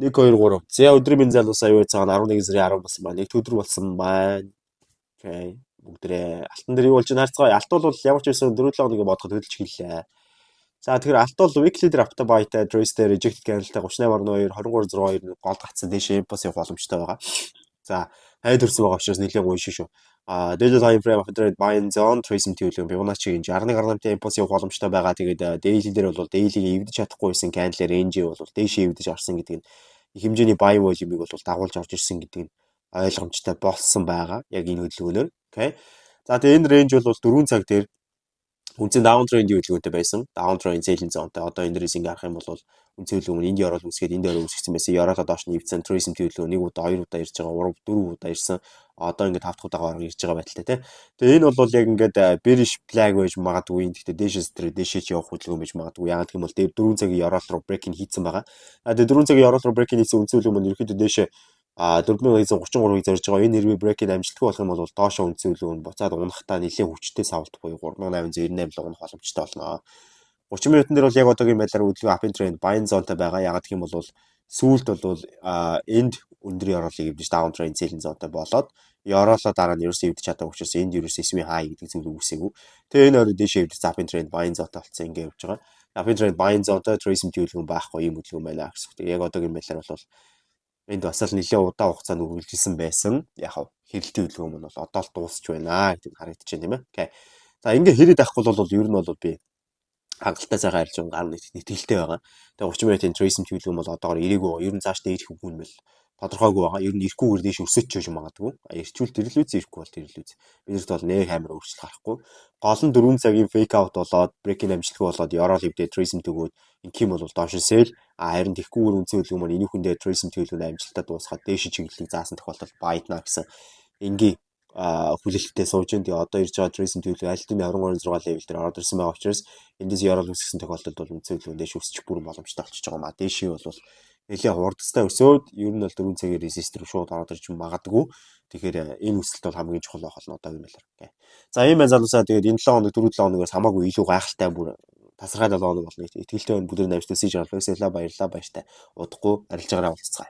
1 2 3. За өдрийн минь залуусаа юу цаана 11 сарын 10 болсон байна. Нэг өдөр болсон байна. Окей. Бүгдээ алтан дээр юу болж байна харцгаа. Алт бол ямар ч байсан 4-7 хоног бодоход хөдөлж хэллээ. За тэгэхээр алт бол weekly draft байтай Trace дээр reject candle-тай 38.2 23.6 гол гацсан дэше импульс явах боломжтой байгаа. За хайд төрсөн байгаа учраас нэлээд гоё шүү. Digital time frame after trade buy and zone Trace төлөв Fibonacci-гийн 61.8 импульс явах боломжтой байгаа. Тэгээд daily дээр бол daily-ийг эвдэж чадахгүй байсан candle range бол дээшээ эвдэж орсон гэдэг нь их хэмжээний buy volume-ыг бол дагуулж орж ирсэн гэдэг нь ойлгомжтой болсон байгаа. Яг энэ хөдөлгөөнөөр. Окей. За тэгээд энэ range бол 4 цаг дээр үнцэн downtrend хөдөлгөөнтэй байсан. Downtrend selling zone-тай. Одоо энэ дээрээс ингээ харах юм бол үнцэн хөдөлгөөн энд ороод үсгээд энд ороод үсгэсэн байсан. Яралаа доош нь ивцэн Trace хөдөлгөөн 1 удаа 2 удаа ирж байгаа. 3 4 удаа ирсэн. Одоо ингээ 5 дахь удаага ирж байгаа байдалтай тий. Тэгээ энэ бол яг ингээд bearish flag байж магадгүй. Гэхдээ дээшээ ч явах хөдөлгөөн байж магадгүй. Яг гэх юм бол дээр 4 цагийн ярал руу break-ин хийцэн байгаа. Тэгээ 4 цагийн ярал руу break-ин хийсэн үнцэн хөдөлгөөн нь ерөөхдөө дээшээ 4133-ыг зорж байгаа. Энэ хэрвээ break-ийн амжилтгүй болох юм бол доошоо үнцэн хөдөлгөөн буцаад унахтаа нэлээд хүчтэй савлт буюу 3898 л унах боломжтой болно. 30 минутын дээр бол яг одоогийн байдлаар хөдөлгөөн up trend buying zone-тай байгаа. Яг гэх юм бол сүүлд бол энд өндөр яралыг эвдэж down trend selling zone-тай болоод яроолоо дараа нь ерөөсөө эвдэж чадаагүй учраас энд ерөөсөө SW high гэдэг зүйл үүсээгүй. Тэгээ энэ орой дэшээ эвдэж up trend buying zone-тай болсон ингээ явж байгаа. Up trend buying zone-тай Trace хөдөлгөөн байхгүй юм хөдөлгөөн байна гэсэн. Яг одоогийн байдлаар бол энд бас л нэлээд удаан хугацаанд үргэлжилсэн байсан. Яг хэрэлтийн хөдөлгөөн нь бол одоо л дуусч байна гэдэг харагдаж байна тийм ээ. Окей. За ингээ хэрэд авахгүй бол ер нь бол би хангалттай цагаан арилж гарна нэтгэлтэй байгаа. Тэгээ 30 минутын Trace хөдөлгөөн бол одоогоор ирээгүй. Ер нь цааш дээр ирэх үгүй юм бэл тодорхойгүй байгаа. Ер нь ирэхгүйгээр дэш өсөж чиж магадгүй. Ирчүүл тэрлүүц ирэхгүй бол тэрлүүц. Бидэрт бол нэг амар өөрчлөлт гарахгүй. Гол нь 4 цагийн fake out болоод break-ийн амжилтгүй болоод ярал хөвдөө Trace төгөөд инх юм бол доош сэл харин тэхгүйгээр үнцэн хөдөлгөөн маань энийхэндээ Trace төлөвлөгийн амжилттай дуусгаад дээш чиглэлийг заасан тохиолдолд байдна гэсэн энгийн хүлээлттэй сууж энэ одоо ирж байгаа Trace төлөвлөгийн альтны 23.6 level дээр ороод ирсэн байгаа учраас эндээс ярал үсгэсэн тохиолдолд бол үнцэн хөдөлгөөн дээш өсчих бүрэн боломжтой болчихж байгаа маа. Дээшээ бол нэлээд хурдтай өсөөд ер нь бол 4 цагийн resist руу шууд ороод ирж магадгүй. Тэгэхээр энэ өсөлт бол хамгийн чухал байх болно одоогийн байдлаар. За ийм байна залуусаа тэгээд энэ 7 хоног 4-7 хоногоос хамаагүй илүү гайхалтай бүр тасархай 7 хоног болно. Итгэлтэй байна бүгд намжтай сэж авах. Баярлалаа баяртай. Удахгүй арилж байгаараа уулзцгаая.